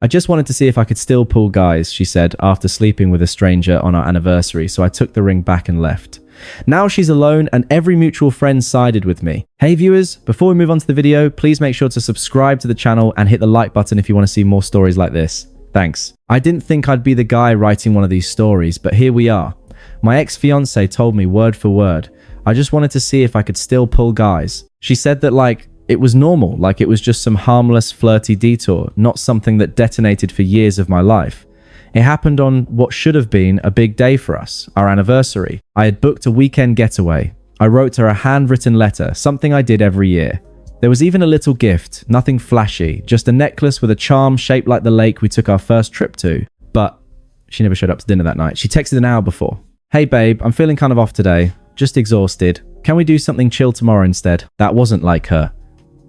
I just wanted to see if I could still pull guys, she said, after sleeping with a stranger on our anniversary, so I took the ring back and left. Now she's alone and every mutual friend sided with me. Hey viewers, before we move on to the video, please make sure to subscribe to the channel and hit the like button if you want to see more stories like this. Thanks. I didn't think I'd be the guy writing one of these stories, but here we are. My ex-fiance told me word for word. I just wanted to see if I could still pull guys. She said that it was normal, like it was just some harmless flirty detour, not something that detonated for years of my life. It happened on what should have been a big day for us, our anniversary. I had booked a weekend getaway. I wrote her a handwritten letter, something I did every year. There was even a little gift, nothing flashy, just a necklace with a charm shaped like the lake we took our first trip to. But she never showed up to dinner that night. She texted an hour before. Hey babe, I'm feeling kind of off today. Just exhausted. Can we do something chill tomorrow instead? That wasn't like her.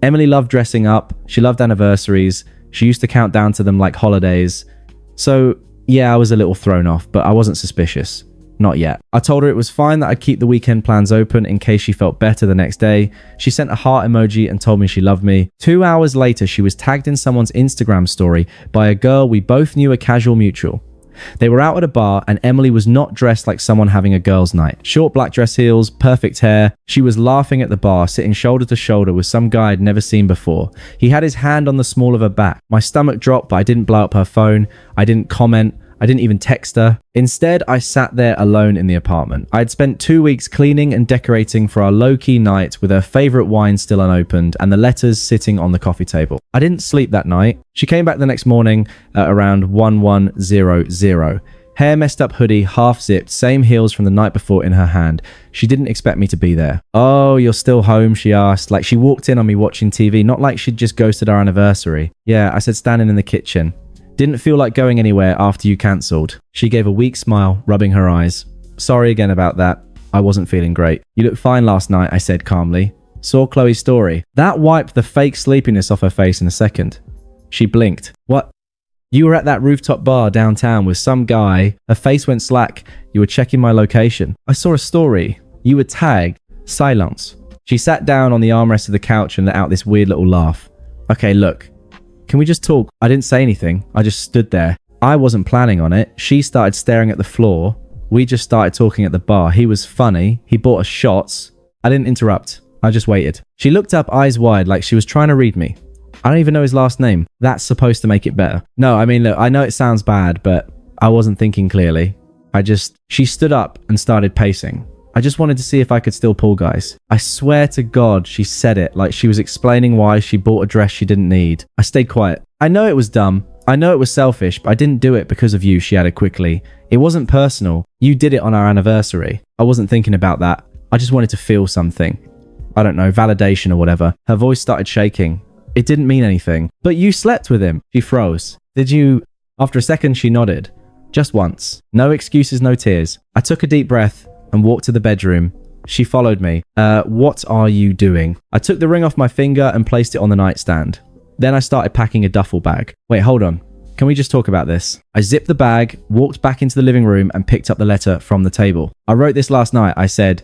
Emily loved dressing up. She loved anniversaries. She used to count down to them like holidays. So yeah, I was a little thrown off, but I wasn't suspicious. Not yet. I told her it was fine that I'd keep the weekend plans open in case she felt better the next day. She sent a heart emoji and told me she loved me. 2 hours later, she was tagged in someone's Instagram story by a girl we both knew, a casual mutual. They were out at a bar and Emily was not dressed like someone having a girls' night. Short black dress heels, perfect hair. She was laughing at the bar, sitting shoulder to shoulder with some guy I'd never seen before. He had his hand on the small of her back. My stomach dropped, but I didn't blow up her phone. I didn't comment. I didn't even text her. Instead, I sat there alone in the apartment. I had spent 2 weeks cleaning and decorating for our low-key night with her favorite wine still unopened and the letters sitting on the coffee table. I didn't sleep that night. She came back the next morning at around 1100. Hair messed up hoodie, half zipped, same heels from the night before in her hand. She didn't expect me to be there. Oh, you're still home, she asked. Like she walked in on me watching TV, not like she'd just ghosted our anniversary. Yeah, I said, standing in the kitchen. Didn't feel like going anywhere after you cancelled. She gave a weak smile, rubbing her eyes. Sorry again about that. I wasn't feeling great. You looked fine last night, I said calmly. Saw Chloe's story. That wiped the fake sleepiness off her face in a second. She blinked. What? You were at that rooftop bar downtown with some guy. Her face went slack. You were checking my location. I saw a story. You were tagged. Silence. She sat down on the armrest of the couch and let out this weird little laugh. Okay, look. Can we just talk? I didn't say anything. I just stood there. I wasn't planning on it. She started staring at the floor. We just started talking at the bar. He was funny. He bought us shots. I didn't interrupt. I just waited. She looked up eyes wide like she was trying to read me. I don't even know his last name. That's supposed to make it better. No, I mean, look, I know it sounds bad, but I wasn't thinking clearly. She stood up and started pacing. I just wanted to see if I could still pull guys. I swear to God, she said it like she was explaining why she bought a dress she didn't need. I stayed quiet. I know it was dumb. I know it was selfish, but I didn't do it because of you, she added quickly. It wasn't personal. You did it on our anniversary. I wasn't thinking about that. I just wanted to feel something. I don't know, validation or whatever. Her voice started shaking. It didn't mean anything. But you slept with him. She froze. Did you? After a second, she nodded. Just once. No excuses, no tears. I took a deep breath and walked to the bedroom. She followed me. What are you doing? I took the ring off my finger and placed it on the nightstand. Then I started packing a duffel bag. Wait, hold on. Can we just talk about this? I zipped the bag, walked back into the living room and picked up the letter from the table. I wrote this last night. I said,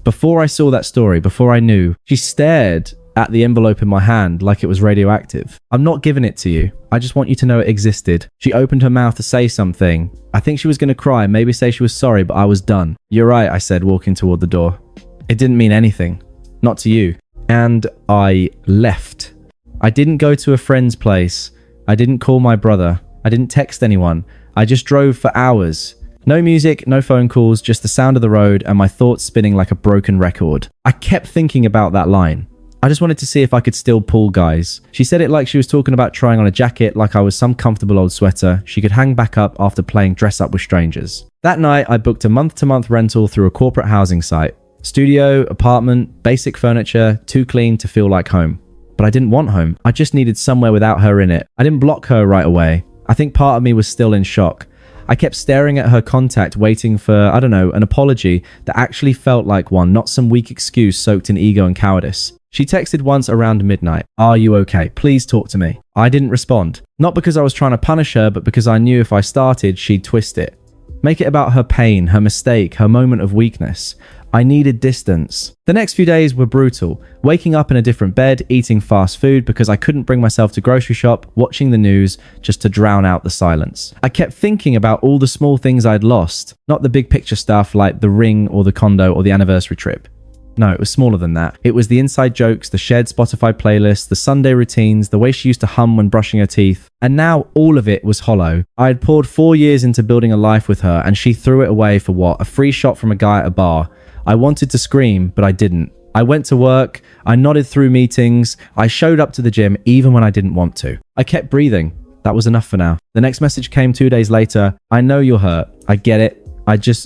before I saw that story, before I knew. She stared at the envelope in my hand like it was radioactive. I'm not giving it to you. I just want you to know it existed. She opened her mouth to say something. I think she was going to cry, maybe say she was sorry, but I was done. You're right, I said, walking toward the door. It didn't mean anything. Not to you. And I left. I didn't go to a friend's place. I didn't call my brother. I didn't text anyone. I just drove for hours. No music, no phone calls, just the sound of the road and my thoughts spinning like a broken record. I kept thinking about that line. I just wanted to see if I could still pull guys. She said it like she was talking about trying on a jacket, like I was some comfortable old sweater she could hang back up after playing dress up with strangers. That night, I booked a month-to-month rental through a corporate housing site. Studio, apartment, basic furniture, too clean to feel like home. But I didn't want home. I just needed somewhere without her in it. I didn't block her right away. I think part of me was still in shock. I kept staring at her contact, waiting for, I don't know, an apology that actually felt like one, not some weak excuse soaked in ego and cowardice. She texted once around midnight. Are you okay? Please talk to me. I didn't respond. Not because I was trying to punish her, but because I knew if I started, she'd twist it. Make it about her pain, her mistake, her moment of weakness. I needed distance. The next few days were brutal. Waking up in a different bed, eating fast food because I couldn't bring myself to grocery shop, watching the news just to drown out the silence. I kept thinking about all the small things I'd lost, not the big picture stuff like the ring or the condo or the anniversary trip. No, it was smaller than that. It was the inside jokes, the shared Spotify playlists, the Sunday routines, the way she used to hum when brushing her teeth. And now all of it was hollow. I had poured 4 years into building a life with her and she threw it away for what? A free shot from a guy at a bar. I wanted to scream, but I didn't. I went to work, I nodded through meetings, I showed up to the gym even when I didn't want to. I kept breathing. That was enough for now. The next message came 2 days later. I know you're hurt. I get it.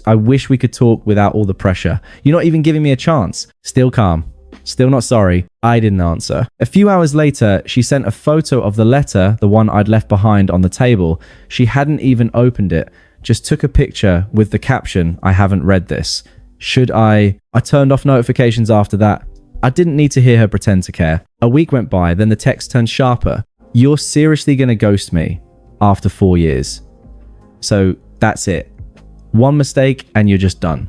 I wish we could talk without all the pressure. You're not even giving me a chance. Still calm. Still not sorry. I didn't answer. A few hours later, she sent a photo of the letter, the one I'd left behind on the table. She hadn't even opened it. Just took a picture with the caption, I haven't read this. Should I turned off notifications after that. I didn't need to hear her pretend to care. A week went by, then the text turned sharper. You're seriously gonna ghost me after 4 years. So that's it. One mistake and you're just done.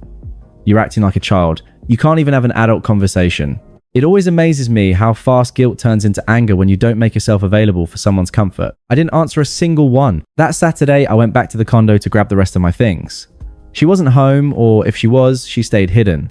You're acting like a child. You can't even have an adult conversation. It always amazes me how fast guilt turns into anger when you don't make yourself available for someone's comfort. I didn't answer a single one. That Saturday, I went back to the condo to grab the rest of my things. She wasn't home, or if she was, she stayed hidden.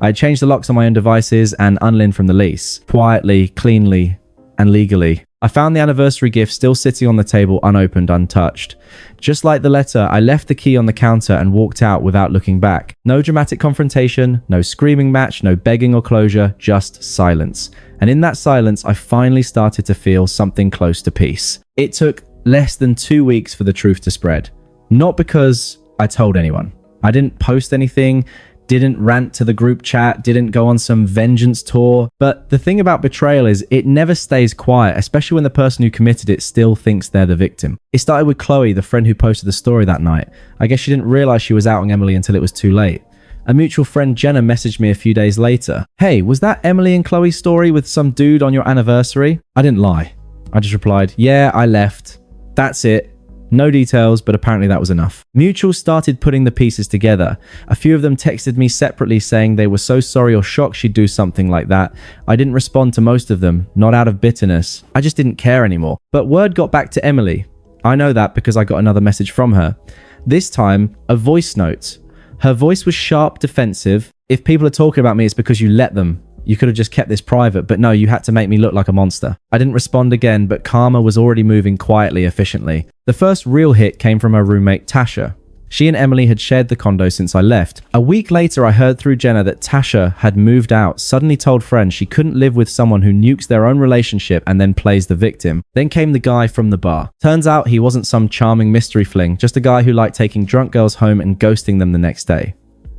I had changed the locks on my own devices and unlinked from the lease. Quietly, cleanly, and legally. I found the anniversary gift still sitting on the table, unopened, untouched. Just like the letter, I left the key on the counter and walked out without looking back. No dramatic confrontation, no screaming match, no begging or closure, just silence. And in that silence, I finally started to feel something close to peace. It took less than 2 weeks for the truth to spread. Not because I told anyone. I didn't post anything, didn't rant to the group chat, didn't go on some vengeance tour. But the thing about betrayal is it never stays quiet, especially when the person who committed it still thinks they're the victim. It started with Chloe, the friend who posted the story that night. I guess she didn't realize she was outing Emily until it was too late. A mutual friend, Jenna, messaged me a few days later. Hey, was that Emily and Chloe's story with some dude on your anniversary? I didn't lie. I just replied, yeah, I left. That's it. No details, but apparently that was enough. Mutuals started putting the pieces together. A few of them texted me separately saying they were so sorry or shocked she'd do something like that. I didn't respond to most of them, not out of bitterness. I just didn't care anymore. But word got back to Emily. I know that because I got another message from her. This time, a voice note. Her voice was sharp, defensive. If people are talking about me, it's because you let them. You could have just kept this private, but no, you had to make me look like a monster. I didn't respond again, but karma was already moving quietly, efficiently. The first real hit came from her roommate, Tasha. She and Emily had shared the condo since I left. A week later, I heard through Jenna that Tasha had moved out, suddenly told friends she couldn't live with someone who nukes their own relationship and then plays the victim. Then came the guy from the bar. Turns out he wasn't some charming mystery fling, just a guy who liked taking drunk girls home and ghosting them the next day.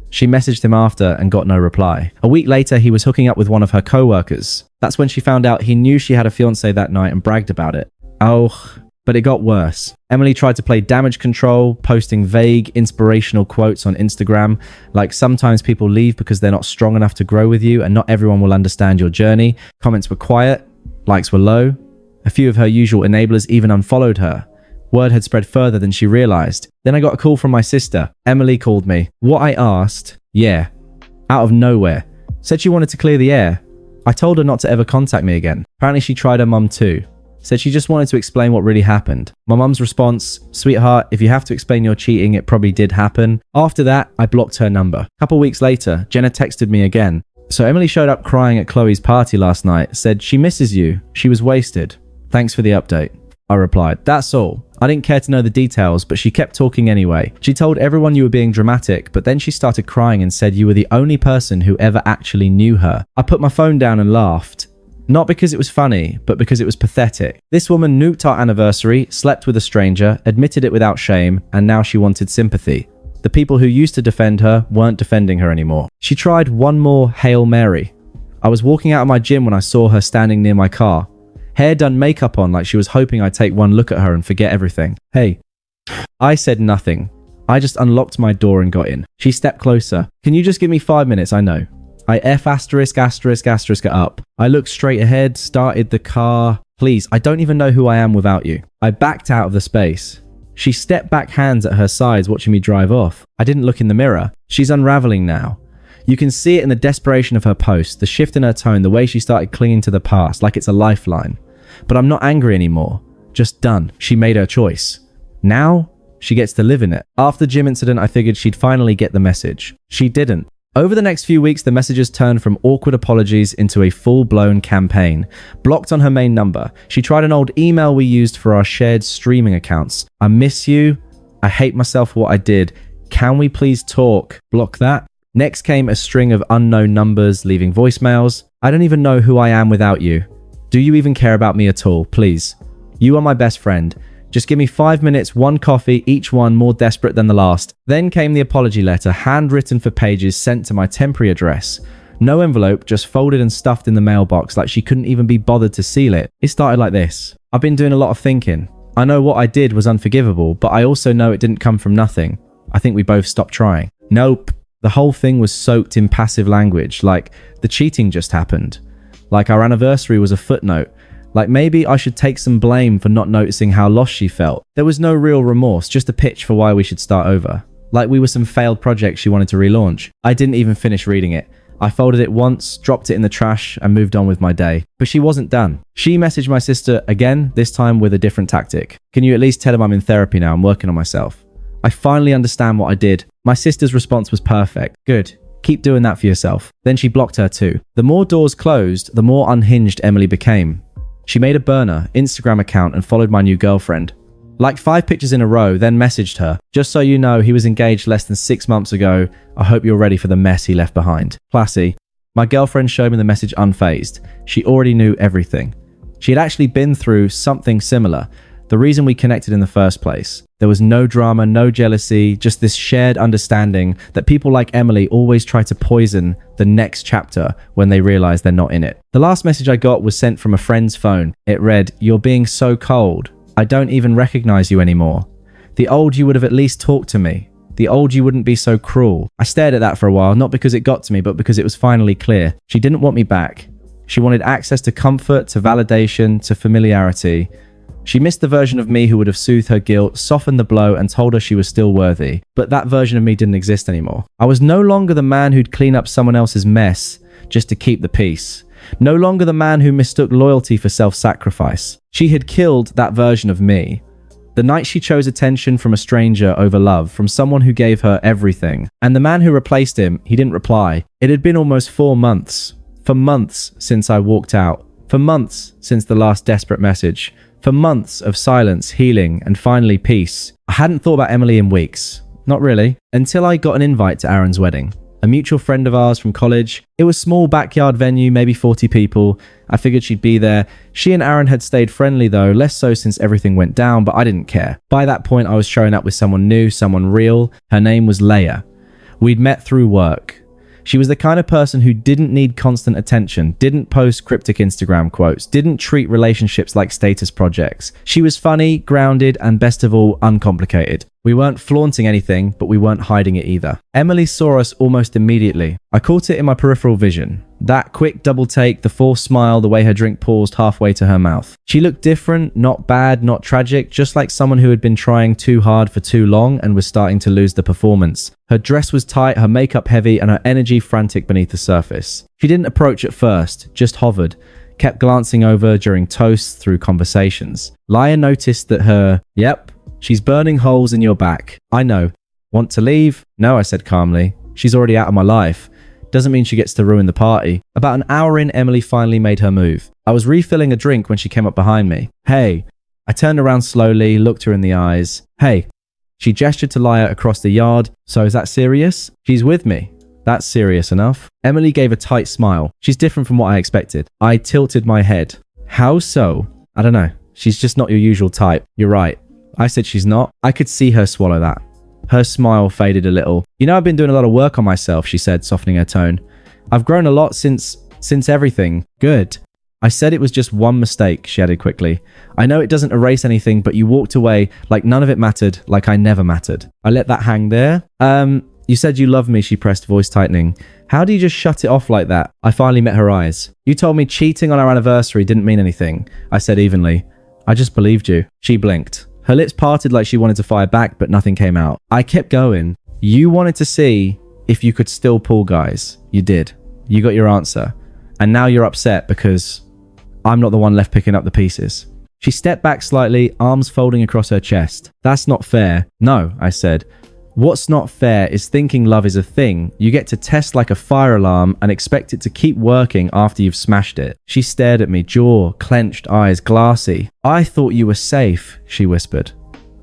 She messaged him after and got no reply. A week later, he was hooking up with one of her co-workers. That's when she found out he knew she had a fiancé that night and bragged about it. Oh, but it got worse. Emily tried to play damage control, posting vague, inspirational quotes on Instagram, like sometimes people leave because they're not strong enough to grow with you and not everyone will understand your journey. Comments were quiet, likes were low. A few of her usual enablers even unfollowed her. Word had spread further than she realized. Then I got a call from my sister. Emily called me. What I asked, yeah, out of nowhere. Said she wanted to clear the air. I told her not to ever contact me again. Apparently she tried her mum too. Said she just wanted to explain what really happened. My mum's response, sweetheart, if you have to explain your cheating, it probably did happen. After that, I blocked her number. A couple weeks later, Jenna texted me again. So Emily showed up crying at Chloe's party last night, said she misses you. She was wasted. Thanks for the update. I replied, that's all. I didn't care to know the details, but she kept talking anyway. She told everyone you were being dramatic, but then she started crying and said you were the only person who ever actually knew her. I put my phone down and laughed. Not because it was funny, but because it was pathetic. This woman nuked our anniversary, slept with a stranger, admitted it without shame, and now she wanted sympathy. The people who used to defend her weren't defending her anymore. She tried one more Hail Mary. I was walking out of my gym when I saw her standing near my car. Hair done, makeup on, like she was hoping I'd take one look at her and forget everything. Hey. I said nothing. I just unlocked my door and got in. She stepped closer. Can you just give me 5 minutes? I know. I **** up. I looked straight ahead, started the car. Please, I don't even know who I am without you. I backed out of the space. She stepped back, hands at her sides, watching me drive off. I didn't look in the mirror. She's unraveling now. You can see it in the desperation of her post, the shift in her tone, the way she started clinging to the past like it's a lifeline. But I'm not angry anymore. Just done. She made her choice. Now, she gets to live in it. After the gym incident, I figured she'd finally get the message. She didn't. Over the next few weeks, the messages turned from awkward apologies into a full-blown campaign. Blocked on her main number. She tried an old email we used for our shared streaming accounts. I miss you. I hate myself for what I did. Can we please talk? Block that. Next came a string of unknown numbers, leaving voicemails. I don't even know who I am without you. Do you even care about me at all? Please. You are my best friend. Just give me 5 minutes, one coffee, each one more desperate than the last. Then came the apology letter, handwritten for pages, sent to my temporary address. No envelope, just folded and stuffed in the mailbox like she couldn't even be bothered to seal it. It started like this. I've been doing a lot of thinking. I know what I did was unforgivable, but I also know it didn't come from nothing. I think we both stopped trying. Nope. The whole thing was soaked in passive language, like the cheating just happened. Like our anniversary was a footnote. Like maybe I should take some blame for not noticing how lost she felt. There was no real remorse, just a pitch for why we should start over. Like we were some failed project she wanted to relaunch. I didn't even finish reading it. I folded it once, dropped it in the trash, and moved on with my day. But she wasn't done. She messaged my sister again, this time with a different tactic. Can you at least tell him I'm in therapy now? I'm working on myself. I finally understand what I did. My sister's response was perfect. Good. Keep doing that for yourself. Then she blocked her too. The more doors closed, the more unhinged Emily became. She made a burner Instagram account and followed my new girlfriend. Like 5 pictures in a row, then messaged her. Just so you know, he was engaged less than 6 months ago. I hope you're ready for the mess he left behind. Classy. My girlfriend showed me the message unfazed. She already knew everything. She had actually been through something similar. The reason we connected in the first place. There was no drama, no jealousy, just this shared understanding that people like Emily always try to poison the next chapter when they realize they're not in it. The last message I got was sent from a friend's phone. It read, "You're being so cold. I don't even recognize you anymore. The old you would have at least talked to me. The old you wouldn't be so cruel." I stared at that for a while, not because it got to me, but because it was finally clear. She didn't want me back. She wanted access to comfort, to validation, to familiarity. She missed the version of me who would have soothed her guilt, softened the blow, and told her she was still worthy. But that version of me didn't exist anymore. I was no longer the man who'd clean up someone else's mess just to keep the peace. No longer the man who mistook loyalty for self-sacrifice. She had killed that version of me. The night she chose attention from a stranger over love, from someone who gave her everything. And the man who replaced him, he didn't reply. It had been almost 4 months. For months since I walked out. For months since the last desperate message. For months of silence, healing, and finally peace. I hadn't thought about Emily in weeks. Not really. Until I got an invite to Aaron's wedding. A mutual friend of ours from college. It was a small backyard venue, maybe 40 people. I figured she'd be there. She and Aaron had stayed friendly though, less so since everything went down, but I didn't care. By that point, I was showing up with someone new, someone real. Her name was Leia. We'd met through work. She was the kind of person who didn't need constant attention, didn't post cryptic Instagram quotes, didn't treat relationships like status projects. She was funny, grounded, and best of all, uncomplicated. We weren't flaunting anything, but we weren't hiding it either. Emily saw us almost immediately. I caught it in my peripheral vision. That quick double take, the forced smile, the way her drink paused halfway to her mouth. She looked different, not bad, not tragic, just like someone who had been trying too hard for too long and was starting to lose the performance. Her dress was tight, her makeup heavy, and her energy frantic beneath the surface. She didn't approach at first, just hovered. Kept glancing over during toasts, through conversations. Leia noticed that her, "Yep, she's burning holes in your back. I know. Want to leave?" "No," I said calmly. "She's already out of my life. Doesn't mean she gets to ruin the party." About an hour in, Emily finally made her move. I was refilling a drink when she came up behind me. "Hey." I turned around slowly, looked her in the eyes. "Hey." She gestured to Leia across the yard. "So is that serious?" "She's with me." "That's serious enough." Emily gave a tight smile. "She's different from what I expected." I tilted my head. "How so?" "I don't know. She's just not your usual type." "You're right." I said she's not. I could see her swallow that. Her smile faded a little. "You know, I've been doing a lot of work on myself," she said, softening her tone. "I've grown a lot since everything." "Good." I said it was just one mistake, she added quickly. "I know it doesn't erase anything, but you walked away like none of it mattered, like I never mattered." I let that hang there. You said you love me," she pressed, voice tightening. "How do you just shut it off like that?" I finally met her eyes. "You told me cheating on our anniversary didn't mean anything," I said evenly. "I just believed you." She blinked. Her lips parted like she wanted to fire back, but nothing came out. I kept going. You wanted to see if you could still pull guys. You did. You got your answer. And now you're upset because I'm not the one left picking up the pieces. She stepped back slightly, arms folding across her chest. That's not fair. No, I said. What's not fair is thinking love is a thing you get to test like a fire alarm and expect it to keep working after you've smashed it. She stared at me, jaw, clenched, eyes glassy. I thought you were safe, she whispered.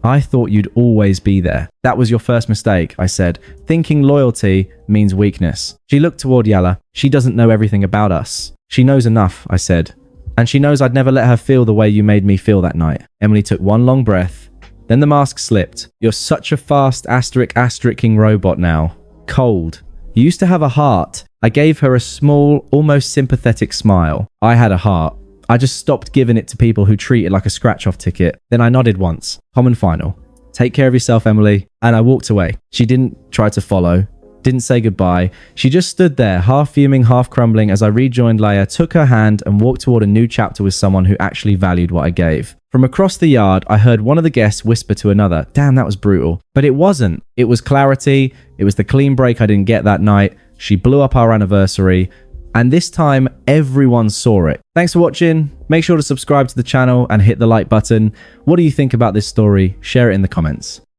I thought you'd always be there. That was your first mistake, I said. Thinking loyalty means weakness. She looked toward Yala. She doesn't know everything about us. She knows enough, I said. And she knows I'd never let her feel the way you made me feel that night. Emily took one long breath. Then the mask slipped. You're such a fast astericking robot now. Cold. You used to have a heart. I gave her a small, almost sympathetic smile. I had a heart. I just stopped giving it to people who treat it like a scratch-off ticket. Then I nodded once. Common final. Take care of yourself, Emily. And I walked away. She didn't try to follow. Didn't say goodbye. She just stood there, half fuming, half crumbling as I rejoined Leia, took her hand and walked toward a new chapter with someone who actually valued what I gave. From across the yard, I heard one of the guests whisper to another, damn, that was brutal. But it wasn't. It was clarity. It was the clean break I didn't get that night. She blew up our anniversary. And this time, everyone saw it. Thanks for watching. Make sure to subscribe to the channel and hit the like button. What do you think about this story? Share it in the comments.